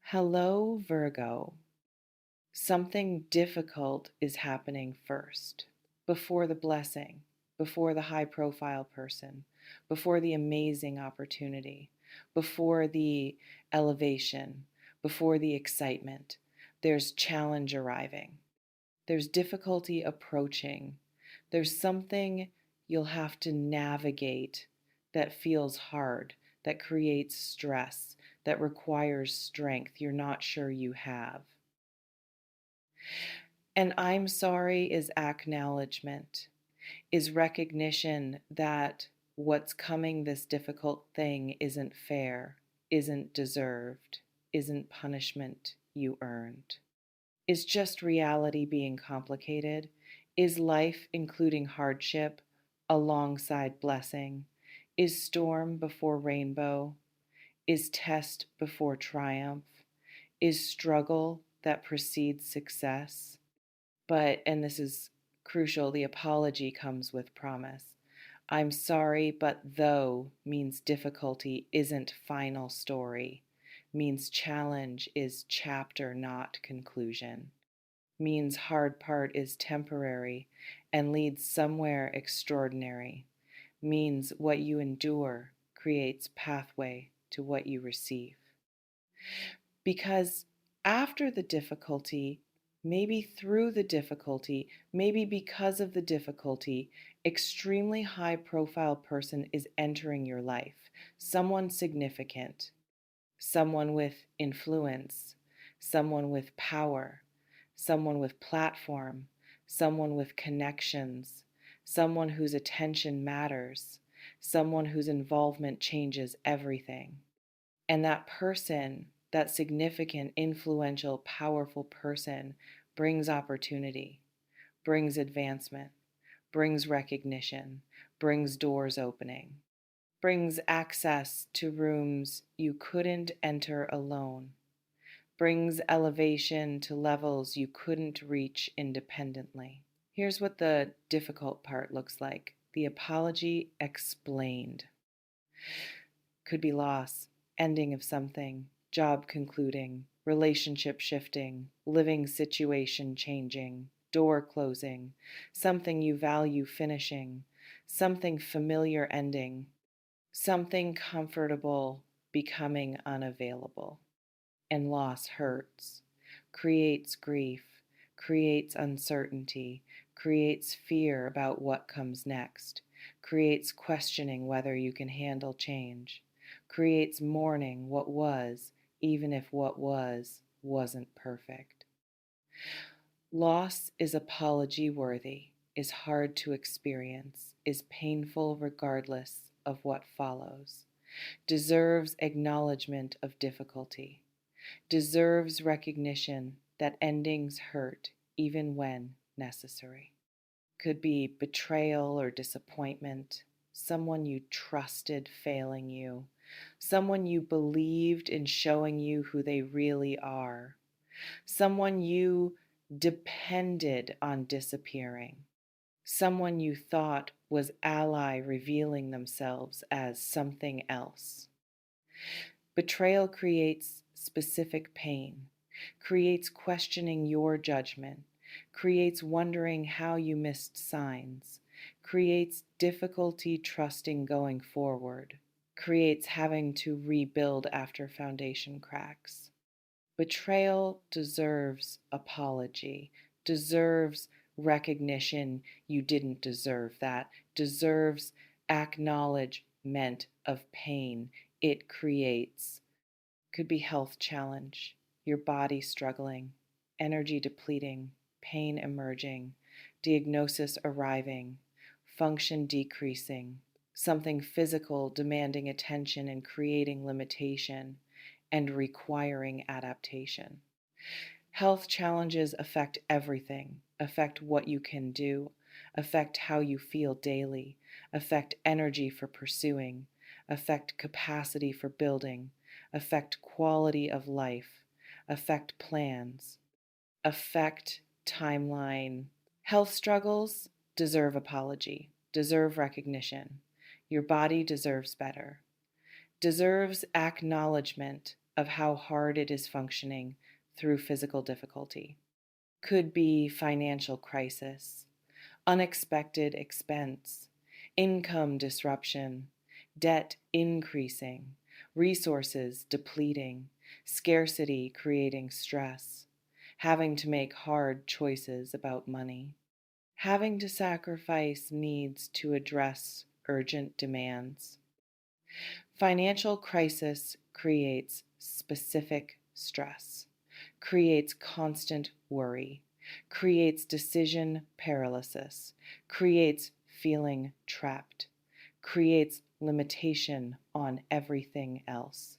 Hello, Virgo. Something difficult is happening first, before the blessing, before the high profile person, before the amazing opportunity, before the elevation, before the excitement. There's challenge arriving, there's difficulty approaching, there's something you'll have to navigate that feels hard, that creates stress, that requires strength you're not sure you have. And I'm sorry is acknowledgement, is recognition that what's coming, this difficult thing, isn't fair, isn't deserved, isn't punishment you earned. Is just reality being complicated? Is life including hardship alongside blessing? Is storm before rainbow? Is test before triumph? Is struggle that precedes success? But, and this is crucial, the apology comes with promise. I'm sorry, but though means difficulty isn't final story, means challenge is chapter, not conclusion, means hard part is temporary and leads somewhere extraordinary, means what you endure creates pathway to what you receive. Because after the difficulty, maybe through the difficulty, maybe because of the difficulty, extremely high profile person is entering your life. Someone significant, someone with influence, someone with power, someone with platform, someone with connections, someone whose attention matters, someone whose involvement changes everything. And that person, that significant, influential, powerful person, brings opportunity, brings advancement, brings recognition, brings doors opening, brings access to rooms you couldn't enter alone, brings elevation to levels you couldn't reach independently. Here's what the difficult part looks like: the apology explained. Could be loss, ending of something, job concluding, relationship shifting, living situation changing, door closing, something you value finishing, something familiar ending, something comfortable becoming unavailable. And loss hurts, creates grief, creates uncertainty, creates fear about what comes next, creates questioning whether you can handle change, creates mourning what was, even if what was wasn't perfect. Loss is apology worthy, is hard to experience, is painful regardless of what follows, deserves acknowledgement of difficulty, deserves recognition that endings hurt even when necessary. Could be betrayal or disappointment, someone you trusted failing you, someone you believed in showing you who they really are, someone you depended on disappearing, someone you thought was ally revealing themselves as something else. Betrayal creates specific pain, creates questioning your judgment, creates wondering how you missed signs, creates difficulty trusting going forward, creates having to rebuild after foundation cracks. Betrayal deserves apology, deserves recognition you didn't deserve that, deserves acknowledgement of pain it creates. Could be health challenge, your body struggling, energy depleting, pain emerging, diagnosis arriving, function decreasing, something physical demanding attention and creating limitation and requiring adaptation. Health challenges affect everything, affect what you can do, affect how you feel daily, affect energy for pursuing, affect capacity for building, affect quality of life, affect plans, affect timeline. Health struggles deserve apology, deserve recognition. Your body deserves better, deserves acknowledgement of how hard it is functioning through physical difficulty. Could be financial crisis, unexpected expense, income disruption, debt increasing, resources depleting, scarcity creating stress, having to make hard choices about money, having to sacrifice needs to address urgent demands. Financial crisis creates specific stress, creates constant worry, creates decision paralysis, creates feeling trapped, creates limitation on everything else,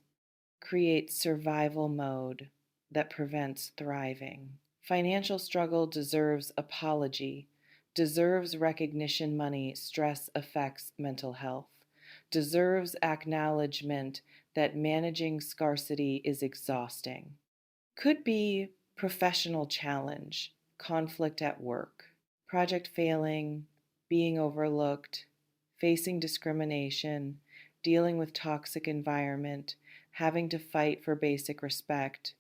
creates survival mode that prevents thriving. Financial struggle deserves apology, deserves recognition money stress affects mental health, deserves acknowledgement that managing scarcity is exhausting. Could be professional challenge, conflict at work, project failing, being overlooked, facing discrimination, dealing with toxic environment, having to fight for basic respect,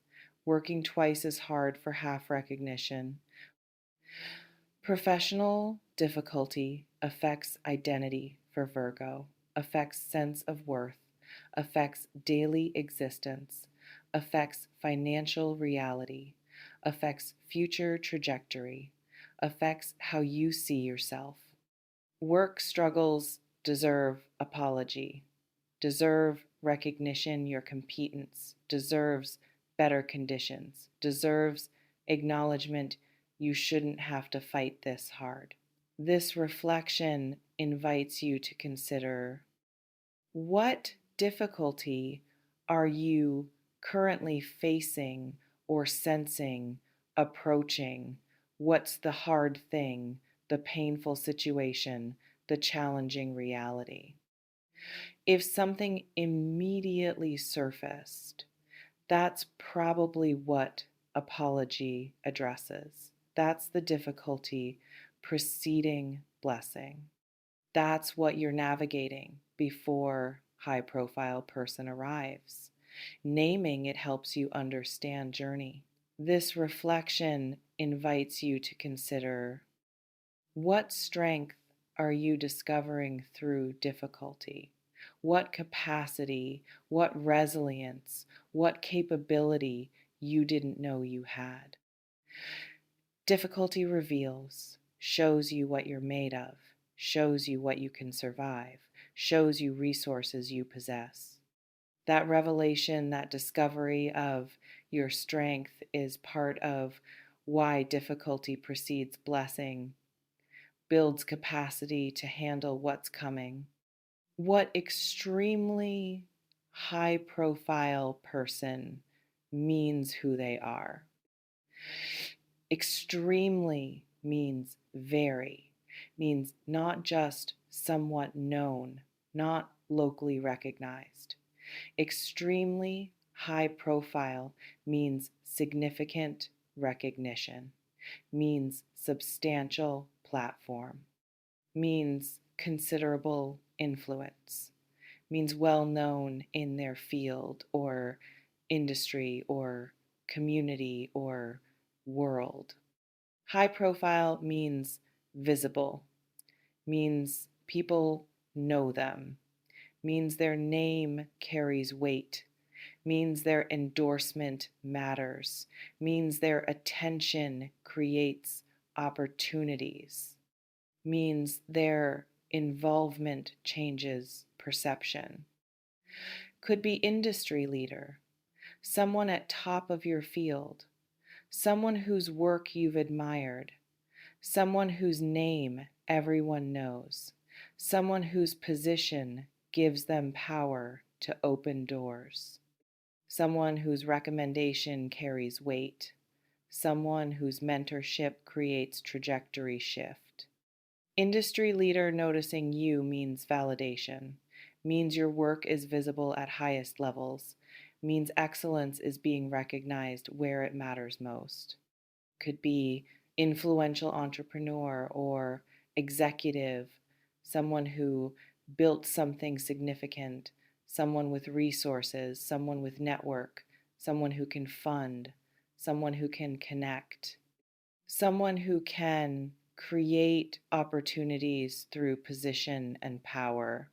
working twice as hard for half recognition. Professional difficulty affects identity for Virgo, affects sense of worth, affects daily existence, affects financial reality, affects future trajectory, affects how you see yourself. Work struggles deserve apology, deserve recognition your competence, deserves better conditions, deserves acknowledgement you shouldn't have to fight this hard. This reflection invites you to consider, what difficulty are you currently facing or sensing approaching? What's the hard thing, the painful situation, the challenging reality? If something immediately surfaced, that's probably what apology addresses. That's the difficulty preceding blessing. That's what you're navigating before high profile person arrives. Naming it helps you understand journey. This reflection invites you to consider, what strength are you discovering through difficulty? What capacity, what resilience, what capability you didn't know you had? Difficulty reveals, shows you what you're made of, shows you what you can survive, shows you resources you possess. That revelation, that discovery of your strength is part of why difficulty precedes blessing, builds capacity to handle what's coming. What extremely high profile person means who they are. Extremely means very, means not just somewhat known, not locally recognized. Extremely high profile means significant recognition, means substantial platform, means considerable influence, means well known in their field or industry or community or world. High profile means visible, means people know them, means their name carries weight, means their endorsement matters, means their attention creates opportunities, means their involvement changes perception. Could be industry leader, someone at top of your field, someone whose work you've admired, someone whose name everyone knows, someone whose position gives them power to open doors, someone whose recommendation carries weight, someone whose mentorship creates trajectory shift. Industry leader noticing you means validation, means your work is visible at highest levels, means excellence is being recognized where it matters most. Could be influential entrepreneur or executive, someone who built something significant, someone with resources, someone with network, someone who can fund, someone who can connect, someone who can create opportunities through position and power.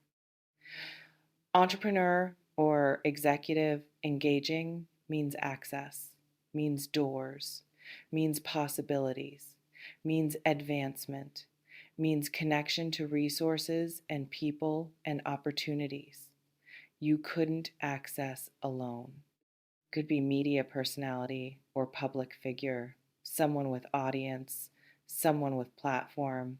Entrepreneur or executive engaging means access, means doors, means possibilities, means advancement, means connection to resources and people and opportunities you couldn't access alone. Could be media personality or public figure, someone with audience, someone with platform,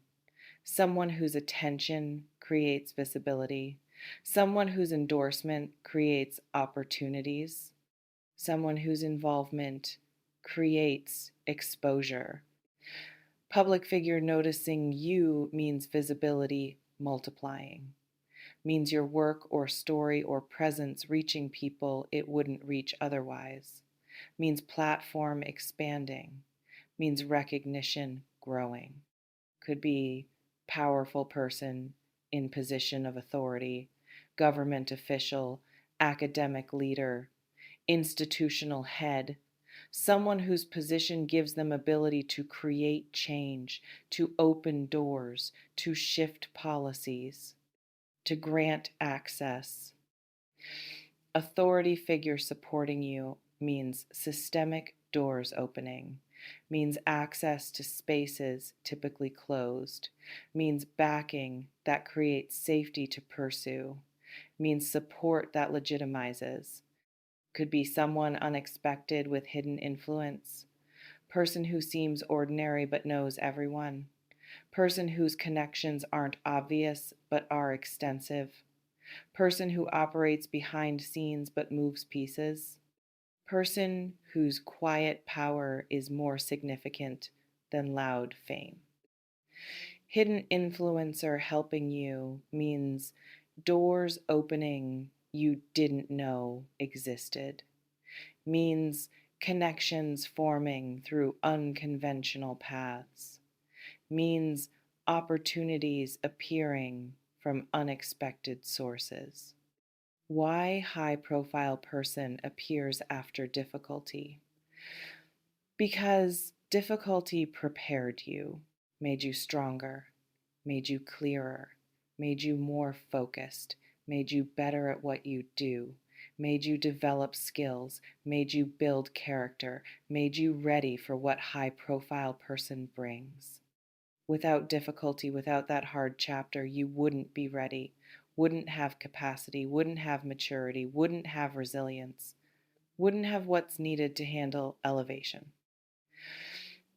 someone whose attention creates visibility, someone whose endorsement creates opportunities, someone whose involvement creates exposure. Public figure noticing you means visibility multiplying, means your work or story or presence reaching people it wouldn't reach otherwise, means platform expanding, means recognition growing. Could be powerful person in position of authority, government official, academic leader, institutional head, someone whose position gives them ability to create change, to open doors, to shift policies, to grant access. Authority figure supporting you means systemic doors opening, means access to spaces typically closed, means backing that creates safety to pursue, means support that legitimizes. Could be someone unexpected with hidden influence, person who seems ordinary but knows everyone, person whose connections aren't obvious but are extensive, person who operates behind scenes but moves pieces, person whose quiet power is more significant than loud fame. Hidden influencer helping you means doors opening you didn't know existed, means connections forming through unconventional paths, means opportunities appearing from unexpected sources. Why high profile person appears after difficulty? Because difficulty prepared you, made you stronger, made you clearer, made you more focused, made you better at what you do, made you develop skills, made you build character, made you ready for what high profile person brings. Without difficulty, without that hard chapter, you wouldn't be ready, wouldn't have capacity, wouldn't have maturity, wouldn't have resilience, wouldn't have what's needed to handle elevation.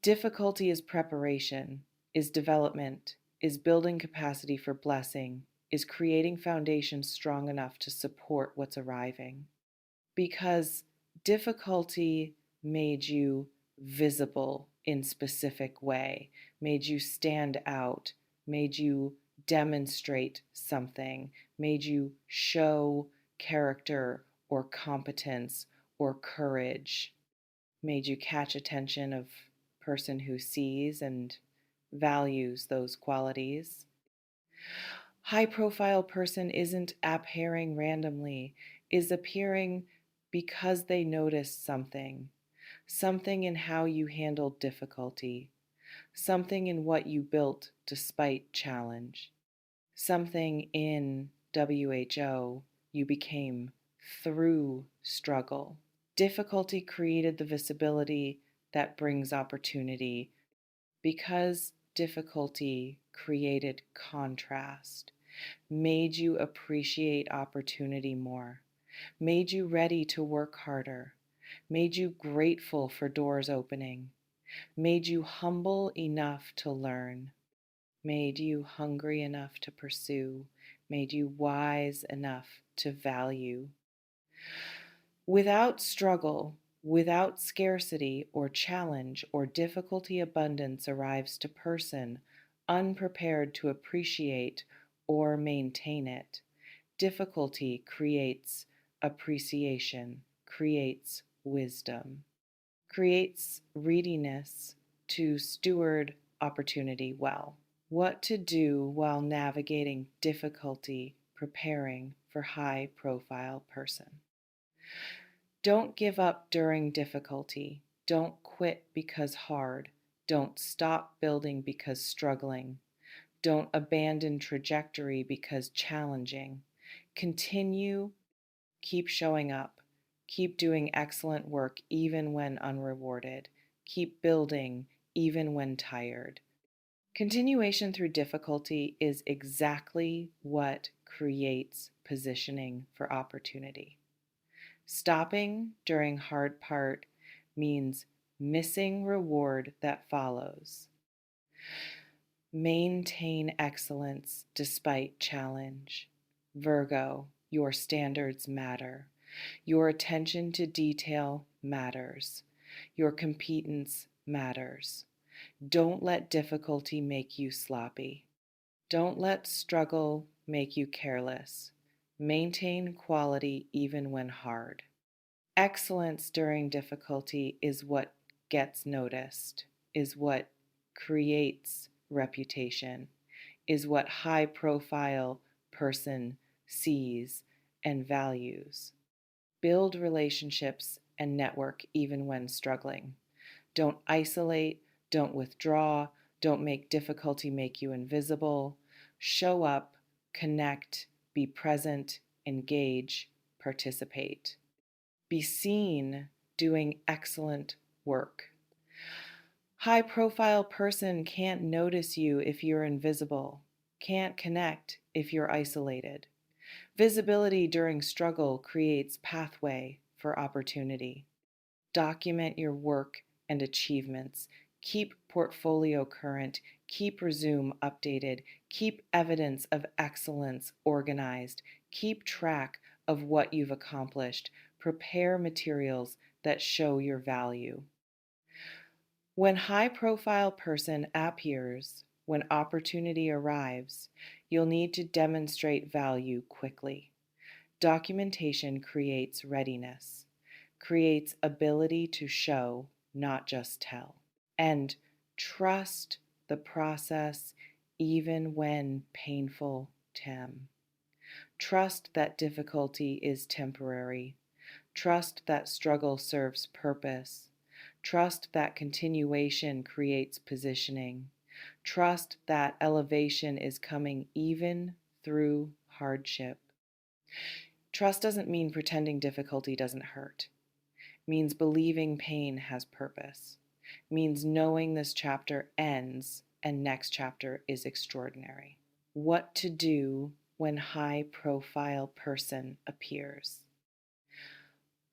Difficulty is preparation, is development, is building capacity for blessing, is creating foundations strong enough to support what's arriving. Because difficulty made you visible in specific way, made you stand out, made you demonstrate something, made you show character or competence or courage, made you catch attention of person who sees and values those qualities. High profile person isn't appearing randomly, is appearing because they noticed something, something in how you handled difficulty, something in what you built despite challenge, something in WHO you became through struggle. Difficulty created the visibility that brings opportunity because difficulty created contrast, made you appreciate opportunity more, made you ready to work harder, made you grateful for doors opening, made you humble enough to learn, made you hungry enough to pursue, made you wise enough to value. Without struggle, without scarcity or challenge or difficulty, abundance arrives to person unprepared to appreciate or maintain it. Difficulty creates appreciation, creates wisdom, creates readiness to steward opportunity well. What to do while navigating difficulty, preparing for high profile person. Don't give up during difficulty. Don't quit because hard. Don't stop building because struggling. Don't abandon trajectory because challenging. Continue, keep showing up. Keep doing excellent work even when unrewarded. Keep building even when tired. Continuation through difficulty is exactly what creates positioning for opportunity. Stopping during hard part means missing reward that follows. Maintain excellence despite challenge. Virgo, your standards matter. Your attention to detail matters. Your competence matters. Don't let difficulty make you sloppy. Don't let struggle make you careless. Maintain quality even when hard. Excellence during difficulty is what gets noticed, is what creates reputation, is what high profile person sees and values. Build relationships and network even when struggling. Don't isolate, don't withdraw, don't make difficulty make you invisible. Show up, connect, be present, engage, participate. Be seen doing excellent work. High profile person can't notice you if you're invisible, can't connect if you're isolated. Visibility during struggle creates pathway for opportunity. Document your work and achievements. Keep portfolio current. Keep resume updated. Keep evidence of excellence organized. Keep track of what you've accomplished. Prepare materials that show your value. When high profile person appears, when opportunity arrives, you'll need to demonstrate value quickly. Documentation creates readiness, creates ability to show, not just tell. And trust the process even when painful, Tim. Trust that difficulty is temporary. Trust that struggle serves purpose. Trust that continuation creates positioning. Trust that elevation is coming even through hardship. Trust doesn't mean pretending difficulty doesn't hurt. It means believing pain has purpose. It means knowing this chapter ends and next chapter is extraordinary. What to do when high profile person appears.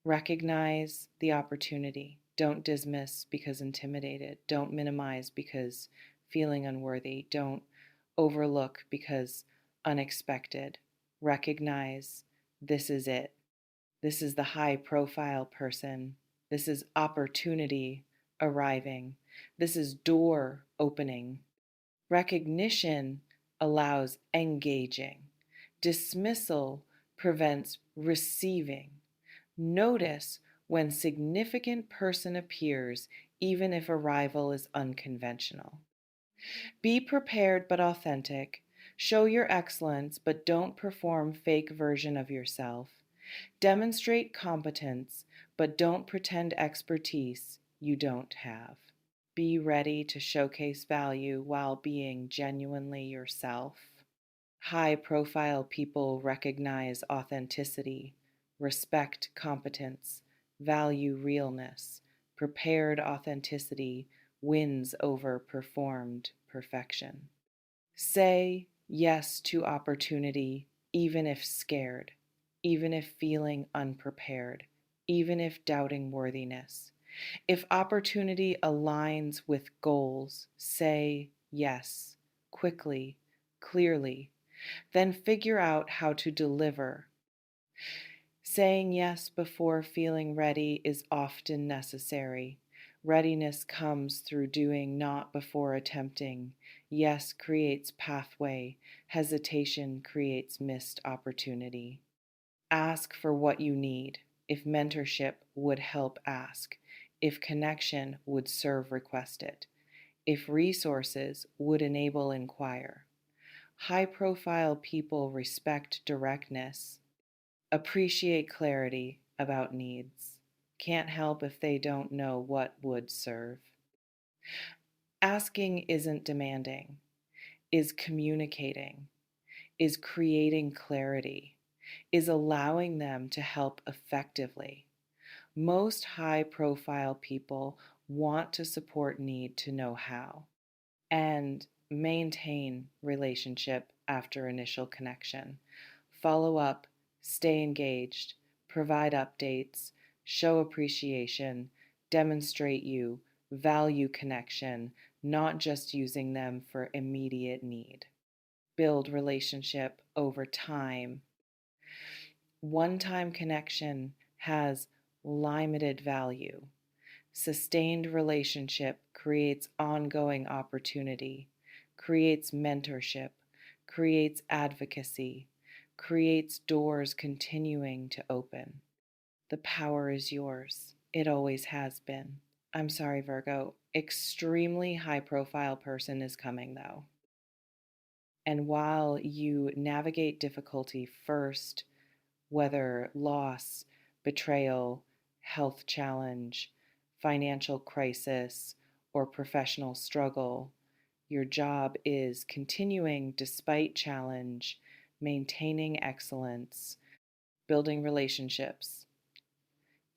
Recognize the opportunity. Don't dismiss because intimidated. Don't minimize because feeling unworthy. Don't overlook because unexpected. Recognize this is it. This is the high profile person. This is opportunity arriving. This is door opening. Recognition allows engaging. Dismissal prevents receiving. Notice when significant person appears, even if arrival is unconventional. Be prepared but authentic. Show your excellence, but don't perform fake version of yourself. Demonstrate competence, but don't pretend expertise you don't have. Be ready to showcase value while being genuinely yourself. High-profile people recognize authenticity, respect competence, value realness. Prepared authenticity wins over performed perfection. Say yes to opportunity, even if scared, even if feeling unprepared, even if doubting worthiness. If opportunity aligns with goals, say yes, quickly, clearly. Then figure out how to deliver. Saying yes before feeling ready is often necessary. Readiness comes through doing, not before attempting. Yes creates pathway. Hesitation creates missed opportunity. Ask for what you need. If mentorship would help, ask. If connection would serve, request it. If resources would enable, inquire. High-profile people respect directness. Appreciate clarity about needs. Can't help if they don't know what would serve. Asking isn't demanding, is communicating, is creating clarity, is allowing them to help effectively. Most high profile people want to support need to know how and maintain relationship after initial connection. Follow up, stay engaged, provide updates, show appreciation, demonstrate you, value connection, not just using them for immediate need. Build relationship over time. One-time connection has limited value. Sustained relationship creates ongoing opportunity, creates mentorship, creates advocacy, creates doors continuing to open. The power is yours. It always has been. I'm sorry, Virgo. Extremely high profile person is coming, though. And while you navigate difficulty first, whether loss, betrayal, health challenge, financial crisis, or professional struggle, your job is continuing despite challenge, maintaining excellence, building relationships,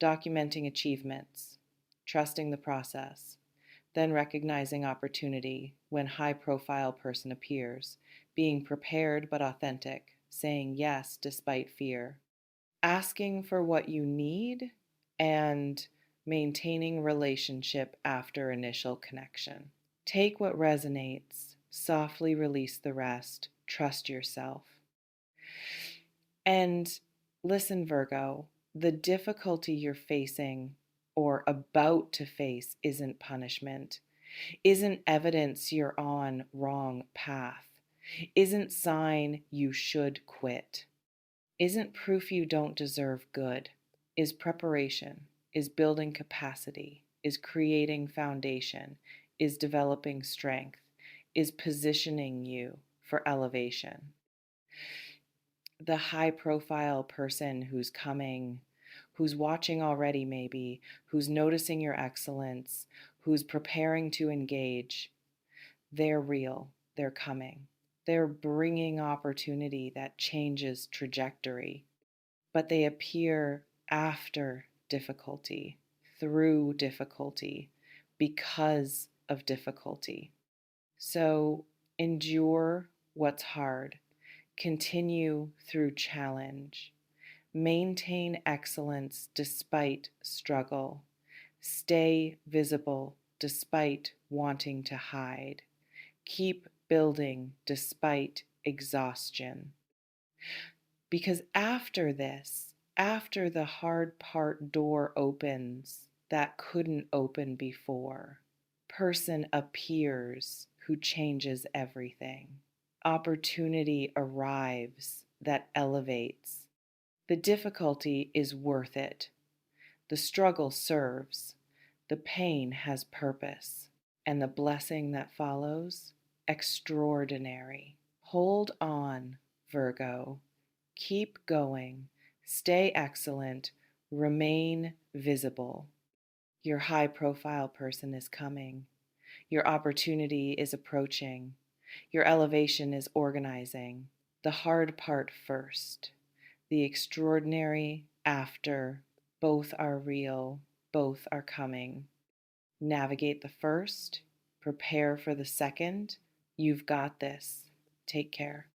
documenting achievements, trusting the process, then recognizing opportunity when high profile person appears, being prepared but authentic, saying yes despite fear, asking for what you need, and maintaining relationship after initial connection. Take what resonates, softly release the rest, trust yourself. And listen, Virgo, the difficulty you're facing or about to face isn't punishment, isn't evidence you're on wrong path, isn't sign you should quit, isn't proof you don't deserve good, is preparation, is building capacity, is creating foundation, is developing strength, is positioning you for elevation. The high profile person who's coming, who's watching already, maybe, who's noticing your excellence, who's preparing to engage, they're real, they're coming. They're bringing opportunity that changes trajectory, but they appear after difficulty, through difficulty, because of difficulty. So endure what's hard, continue through challenge, maintain excellence despite struggle, stay visible despite wanting to hide, keep building despite exhaustion. Because after this, after the hard part door opens that couldn't open before, person appears who changes everything. Opportunity arrives that elevates. The difficulty is worth it. The struggle serves. The pain has purpose. And the blessing that follows, extraordinary. Hold on, Virgo. Keep going. Stay excellent. Remain visible. Your high profile person is coming. Your opportunity is approaching. Your elevation is organizing. The hard part first. The extraordinary after. Both are real. Both are coming. Navigate the first. Prepare for the second. You've got this. Take care.